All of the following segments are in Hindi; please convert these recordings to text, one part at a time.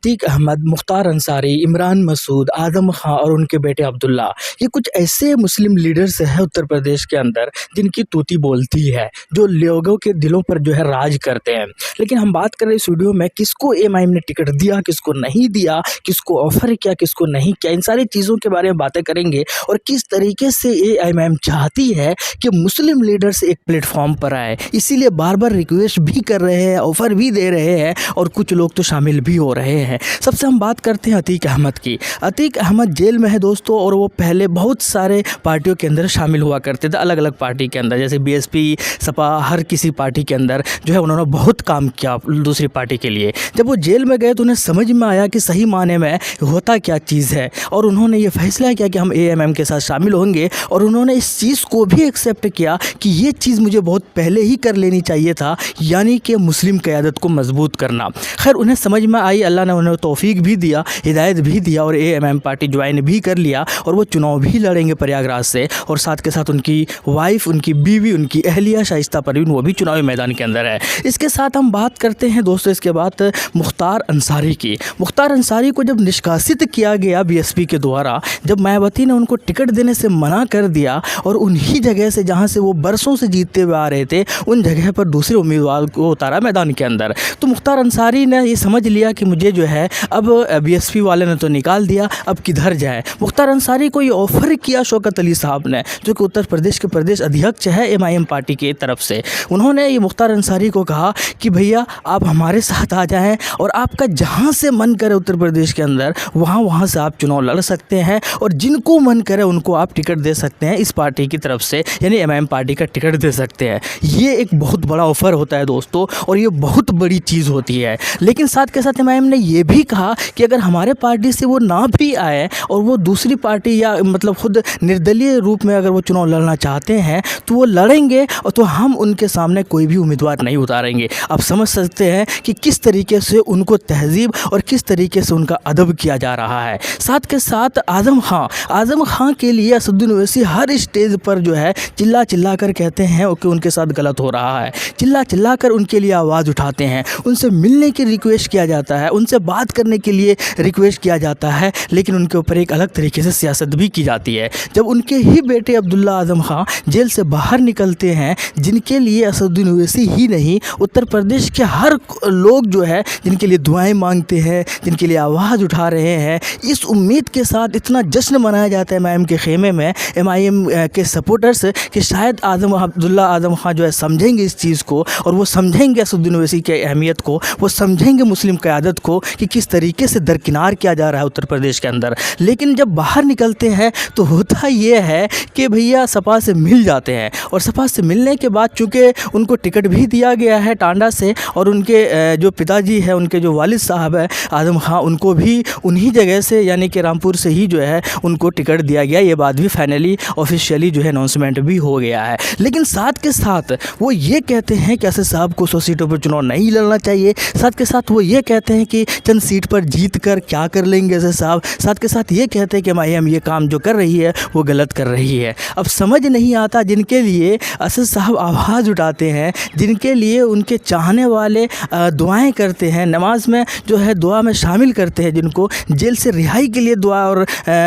अतीक अहमद, मुख्तार अंसारी, इमरान मसूद, आज़म खां और उनके बेटे अब्दुल्ला, ये कुछ ऐसे मुस्लिम लीडर्स हैं उत्तर प्रदेश के अंदर जिनकी तूती बोलती है, जो लोगों के दिलों पर जो है राज करते हैं। लेकिन हम बात कर रहे हैं इस वीडियो में किसको एएमआईएम ने टिकट दिया, किसको नहीं दिया, किसको ऑफ़र किया, किसको नहीं किया, इन सारी चीज़ों के बारे में बातें करेंगे और किस तरीके से एएमआईएम चाहती है कि मुस्लिम लीडर्स एक प्लेटफॉर्म पर आए। इसीलिए बार-बार रिक्वेस्ट भी कर रहे हैं, ऑफ़र भी दे रहे हैं और कुछ लोग तो शामिल भी हो रहे हैं। सबसे हम बात करते हैं अतीक अहमद की। अतीक अहमद जेल में है दोस्तों, और वो पहले बहुत सारे पार्टियों के अंदर शामिल हुआ करते थे, अलग अलग पार्टी के अंदर, जैसे बीएसपी, सपा, हर किसी पार्टी के अंदर जो है उन्होंने बहुत काम किया दूसरी पार्टी के लिए। जब वो जेल में गए तो उन्हें समझ में आया कि सही मायने में होता क्या चीज़ है, और उन्होंने ये फैसला किया कि हम एएमआईएम के साथ शामिल होंगे, और उन्होंने इस चीज़ को भी एक्सेप्ट किया कि ये चीज़ मुझे बहुत पहले ही कर लेनी चाहिए था, यानी कि मुस्लिम क़यादत को मजबूत करना। खैर उन्हें समझ में आई, अल्लाह ने उन्हें तौफीक भी दिया, हिदायत भी दिया और एएमआईएम पार्टी ज्वाइन भी कर लिया, और वो चुनाव भी लड़ेंगे प्रयागराज से, और साथ के साथ उनकी वाइफ, उनकी बीवी, उनकी अहलिया शाइस्ता परवीन वो भी चुनावी मैदान के अंदर है। इसके साथ हम बात करते हैं दोस्तों इसके बाद मुख्तार अंसारी की। मुख्तार अंसारी को जब निष्कासित किया गया बीएसपी के द्वारा, जब मायावती ने उनको टिकट देने से मना कर दिया और उन्हीं जगह से जहाँ से वो बरसों से जीतते हुए आ रहे थे उन जगह पर दूसरे उम्मीदवार को उतारा मैदान के अंदर, तो मुख्तार अंसारी ने ये समझ लिया कि मुझे जो है अब बीएसपी वाले ने तो निकाल दिया, अब किधर जाए। मुख्तार अंसारी को ये ऑफ़र किया शौकत अली साहब ने, जो कि उत्तर प्रदेश के प्रदेश अध्यक्ष है एमआईएम पार्टी की तरफ से। उन्होंने ये मुख्तार अंसारी को कहा कि भैया आप हमारे साथ आ जाएं और आपका जहां से मन करे उत्तर प्रदेश के अंदर वहां से आप चुनाव लड़ सकते हैं, और जिनको मन करे उनको आप टिकट दे सकते हैं इस पार्टी की तरफ से, यानी एमआईएम पार्टी का टिकट दे सकते हैं। ये एक बहुत बड़ा ऑफ़र होता है दोस्तों, और ये बहुत बड़ी चीज़ होती है। लेकिन साथ के साथ एमआईएम ने ये भी कहा कि अगर हमारे पार्टी से वो ना भी आए और वो दूसरी पार्टी या मतलब खुद निर्दलीय रूप में अगर वो चुनाव लड़ना चाहते हैं तो वो लड़ेंगे, और तो हम उनके सामने कोई भी उम्मीदवार नहीं उतारेंगे। आप समझ सकते हैं कि किस तरीके से उनको तहज़ीब और किस तरीके से उनका अदब किया जा रहा है। साथ के साथ आज़म खां के लिए असदुद्दीन ओवैसी हर स्टेज पर जो है चिल्ला चिल्ला कर कहते हैं कि उनके साथ गलत हो रहा है, चिल्ला चिल्ला कर उनके लिए आवाज़ उठाते हैं, उनसे मिलने की रिक्वेस्ट किया जाता है, उनसे बात करने के लिए रिक्वेस्ट किया जाता है, लेकिन उनके ऊपर एक अलग तरीके से सियासत भी की जाती है। जब उनके ही बेटे अब्दुल्ला आज़म खां जेल से बाहर निकलते हैं, जिनके लिए असदुद्दीन ओवैसी ही नहीं उत्तर प्रदेश के हर लोग जो है जिनके लिए दुआएं मांगते हैं, जिनके लिए आवाज़ उठा रहे हैं, इस उम्मीद के साथ इतना जश्न मनाया जाता है एमआईएम के खेमे में, एमआईएम के सपोर्टर्स, कि शायद अब्दुल्ला आज़म खां जो है समझेंगे इस चीज़ को, और वो समझेंगे असदुद्दीन ओवैसी की अहमियत को, वो समझेंगे मुस्लिम क़यादत को कि किस तरीके से दरकिनार किया जा रहा है उत्तर प्रदेश के अंदर। लेकिन जब बाहर निकलते हैं तो होता ये है कि भैया सपा से मिल जाते हैं, और सपा से मिलने के बाद चूँकि उनको टिकट भी दिया गया है टांडा से, और उनके जो पिताजी हैं, उनके जो वालिद साहब हैं आज़म खां, उनको भी उन्हीं जगह से यानी कि रामपुर से ही जो है उनको टिकट दिया गया। ये बात भी फाइनली ऑफिशियली जो है अनाउंसमेंट भी हो गया है। लेकिन साथ के साथ वो ये कहते हैं कि असद साहब को 100 सीटों पर चुनाव नहीं लड़ना चाहिए। साथ के साथ वो ये कहते हैं कि चंद सीट पर जीत कर क्या कर लेंगे असद साहब। साथ के साथ ये कहते हैं कि एमआईएम ये काम जो कर रही है वो गलत कर रही है। अब समझ नहीं आता, जिनके लिए असद साहब आवाज़ उठाते हैं, जिनके लिए उनके चाहने वाले दुआएं करते हैं, नमाज में जो है दुआ में शामिल करते हैं, जिनको जेल से रिहाई के लिए दुआ और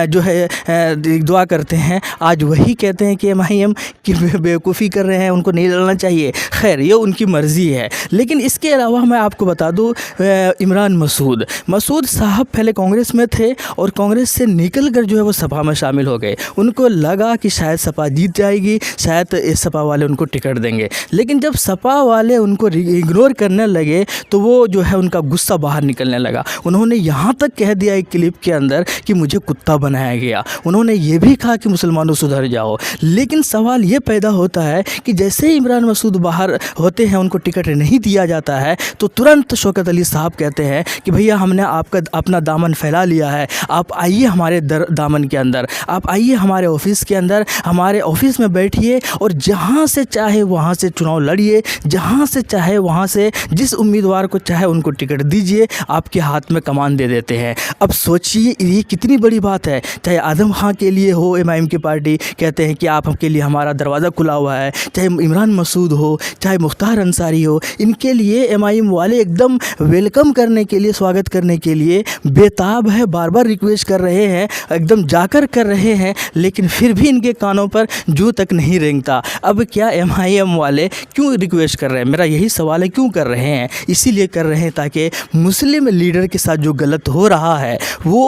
जो है दुआ करते हैं, आज वही कहते हैं कि एमआईएम की बेवकूफ़ी कर रहे हैं, उनको नहीं लड़ना चाहिए। खैर ये उनकी मर्ज़ी है। लेकिन इसके अलावा मैं आपको बता दूं, इमरान मसूद साहब पहले कांग्रेस में थे और कांग्रेस से निकल कर जो है वो सपा में शामिल हो गए। उनको लगा कि शायद सपा जीत जाएगी, शायद इस सपा वाले उनको टिकट देंगे। लेकिन जब सपा वाले उनको इग्नोर करने लगे तो वो जो है उनका गुस्सा बाहर निकलने लगा। उन्होंने यहाँ तक कह दिया एक क्लिप के अंदर कि मुझे कुत्ता बनाया गया। उन्होंने ये भी कहा कि मुसलमानों सुधर जाओ। लेकिन सवाल ये पैदा होता है कि जैसे ही इमरान मसूद बाहर होते हैं, उनको टिकट नहीं दिया जाता है, तो तुरंत शौकत अली साहब कहते हैं कि भैया हमने आपका अपना दामन फैला लिया है, आप आइए हमारे दामन के अंदर, आप आइए हमारे ऑफिस के अंदर, हमारे ऑफिस में बैठिए और जहाँ से चाहे वहाँ से चुनाव लड़िए, जहाँ से चाहे वहाँ से जिस उम्मीदवार को चाहे उनको टिकट दीजिए, आपके हाथ में कमान दे देते हैं। अब सोचिए ये कितनी बड़ी बात है। चाहे आज़म खां के लिए हो, एमआईएम की पार्टी कहते हैं कि आपके लिए हमारा दरवाज़ा खुला हुआ है, चाहे इमरान मसूद हो, चाहे मुख्तार अंसारी हो, इनके लिए एमआईएम वाले एकदम वेलकम करने के लिए स्वागत करने के लिए बेताब है, बार बार रिक्वेस्ट कर रहे हैं, एकदम जाकर कर रहे हैं, लेकिन फिर भी इनके कानों पर जू तक नहीं रेंगता। अब क्या MIM वाले क्यों रिक्वेस्ट कर रहे हैं? मेरा यही सवाल है, क्यों कर रहे हैं? इसीलिए कर रहे हैं ताकि मुस्लिम लीडर के साथ जो गलत हो रहा है वो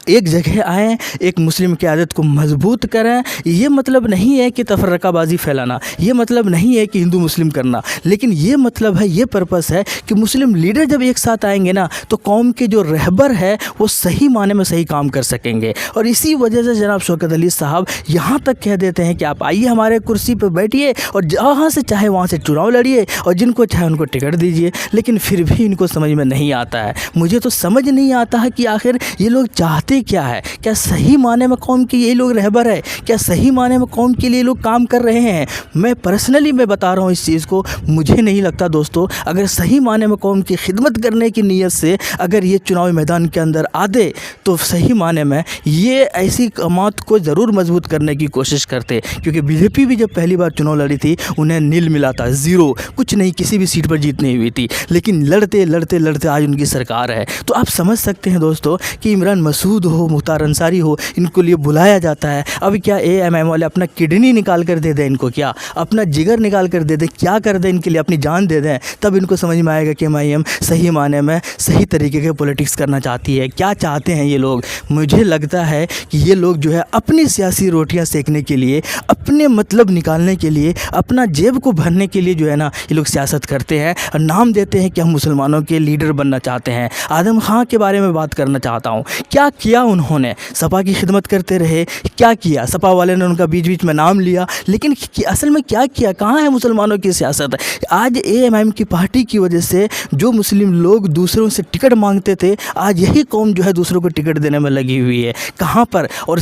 एक जगह आएँ, एक मुस्लिम की आदत को मजबूत करें। ये मतलब नहीं है कि तफर्रकाबाजी फैलाना, ये मतलब नहीं है कि हिंदू मुस्लिम करना, लेकिन ये मतलब है, ये पर्पस है कि मुस्लिम लीडर जब एक साथ आएंगे ना तो कौम के जो रहबर है वो सही माने में सही काम कर सकेंगे। और इसी वजह से जनाब शौकत अली साहब यहाँ तक कह देते हैं कि आप आइए हमारे कुर्सी पर बैठिए और जहाँ से चाहे वहाँ से चुनाव लड़िए और जिनको चाहे उनको टिकट दीजिए। लेकिन फिर भी इनको समझ में नहीं आता है। मुझे तो समझ नहीं आता है कि आखिर ये लोग चाहते क्या है। क्या सही माने में कौम के ये लोग रहबर है? क्या सही माने में कौम के लिए लोग काम कर रहे हैं? मैं पर्सनली बता रहा हूँ इस चीज़ को, मुझे नहीं लगता दोस्तों, अगर सही माने में कौम की खिदमत करने की नीयत से अगर ये चुनावी मैदान के अंदर आते तो सही माने में ये ऐसी कमात को ज़रूर मजबूत करने की कोशिश करते। क्योंकि BJP भी जब पहली बार चुनाव लड़ी थी उन्हें नील मिला था, ज़ीरो, कुछ नहीं, किसी भी सीट पर जीत नहीं हुई थी, लेकिन लड़ते लड़ते लड़ते आज उनकी सरकार है। तो आप समझ सकते हैं दोस्तों कि इमरान मसूद हो, मुख्तार अंसारी हो, इनको लिए बुलाया जाता है। अब क्या AMIM वाले अपना किडनी निकाल कर दे दें इनको? क्या अपना जिगर निकाल कर दे दें? क्या कर दें इनके लिए? अपनी जान दे दें? तब इनको समझ में आएगा कि MIM सही माने में सही तरीके के पॉलिटिक्स करना चाहती है। क्या चाहते हैं ये लोग? मुझे लगता है कि ये लोग जो है अपनी सियासी रोटियां सेकने के लिए, अपने मतलब निकालने के लिए, अपना जेब को भरने के लिए जो है ना ये लोग सियासत करते हैं और नाम देते हैं कि हम मुसलमानों के लीडर बनना चाहते हैं। आदम खां के बारे में बात करना चाहता हूँ। क्या किया उन्होंने? सपा की खिदमत करते रहे, क्या किया? सपा वाले ने उनका बीच बीच में नाम लिया, लेकिन असल में क्या किया? कहाँ है मुसलमानों की सियासत? आज AMIM की पार्टी की वजह से जो मुस्लिम लोग दूसरों से टिकट मांगते थे, आज यही कौम जो है दूसरों को टिकट देने में लगी हुई है। कहाँ पर? और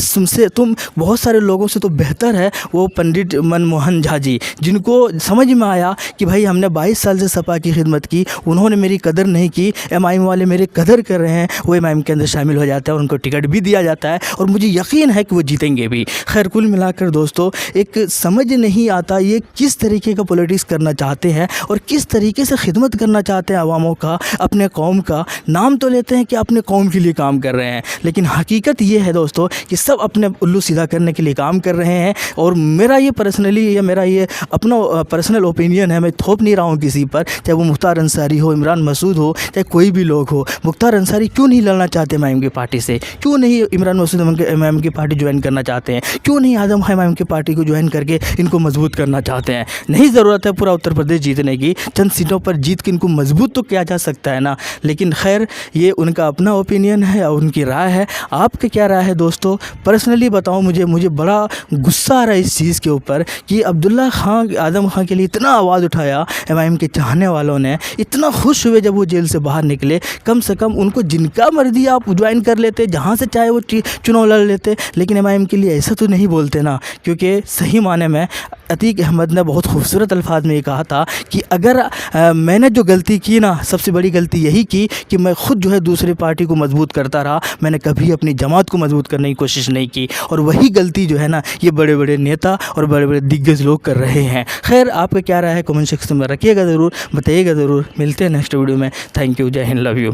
तुम बहुत सारे लोगों से तो बेहतर है वो पंडित मनमोहन झा जी, जिनको समझ में आया कि भाई हमने 22 साल से सपा की खिदमत की, उन्होंने मेरी कदर नहीं की, MIM वाले मेरे कदर कर रहे हैं, वो MIM के अंदर शामिल हो जाता है और उनको टिकट भी दिया जाता है और मुझे यकीन है कि वो जीतेंगे भी। खैर, कुल मिलाकर दोस्तों एक समझ नहीं आता ये किस तरीके का पॉलिटिक्स करना चाहते हैं और किस तरीके से खिदमत करना चाहते हैं अवामों का, अपने कौम का। नाम तो लेते हैं कि अपने कौम के लिए काम कर रहे हैं, लेकिन हकीकत ये है दोस्तों कि सब अपने उल्लू सीधा करने के लिए काम कर रहे हैं। और मेरा ये पर्सनली या मेरा ये अपना पर्सनल ओपिनियन है, मैं थोप नहीं रहा हूँ किसी पर, चाहे वो मुख्तार अंसारी हो, इमरान मसूद हो, चाहे कोई भी लोग हो। मुख्तार अंसारी क्यों नहीं लड़ना चाहते MIM की पार्टी से? क्यों नहीं इमरान मसूद MIM की पार्टी ज्वाइन करना चाहते हैं? क्यों नहीं आदम खां MIM की पार्टी को ज्वाइन करके इनको मजबूत करना चाहते हैं? नहीं ज़रूरत है पूरा उत्तर प्रदेश जीतने की, चंद सीटों पर जीत के इनको मजबूत तो किया जा सकता है ना। लेकिन खैर, ये उनका अपना ओपिनियन है और उनकी राय है। आपकी क्या राय है दोस्तों? पर्सनली बताओ मुझे बड़ा गुस्सा आ रहा है इस चीज़ के ऊपर कि अब्दुल्ला खां, आदम खां के लिए इतना आवाज़ उठाया MIM के चाहने वालों ने, इतना खुश हुए जब वो जेल से बाहर निकले। कम से कम उनको जिनका मर्जी आप ज्वाइन कर लेते, जहाँ से चाहे वो चुनाव लड़ लेते, लेकिन MIM के लिए ऐसा तो नहीं बोलते ना। क्योंकि सही माने में अतीक अहमद ने बहुत खूबसूरत अल्फाज में ये कहा था कि अगर मैंने जो गलती की ना, सबसे बड़ी गलती यही की कि मैं खुद जो है दूसरी पार्टी को मजबूत करता रहा, मैंने कभी अपनी जमात को मजबूत करने की कोशिश नहीं की। और वही गलती जो है ना ये बड़े बड़े नेता और बड़े बड़े दिग्गज लोग कर रहे हैं। खैर, आपका क्या राय है कमेंट सेक्शन में रखिएगा ज़रूर, बताइएगा ज़रूर। मिलते हैं नेक्स्ट वीडियो में। थैंक यू, जय हिंद, लव यू।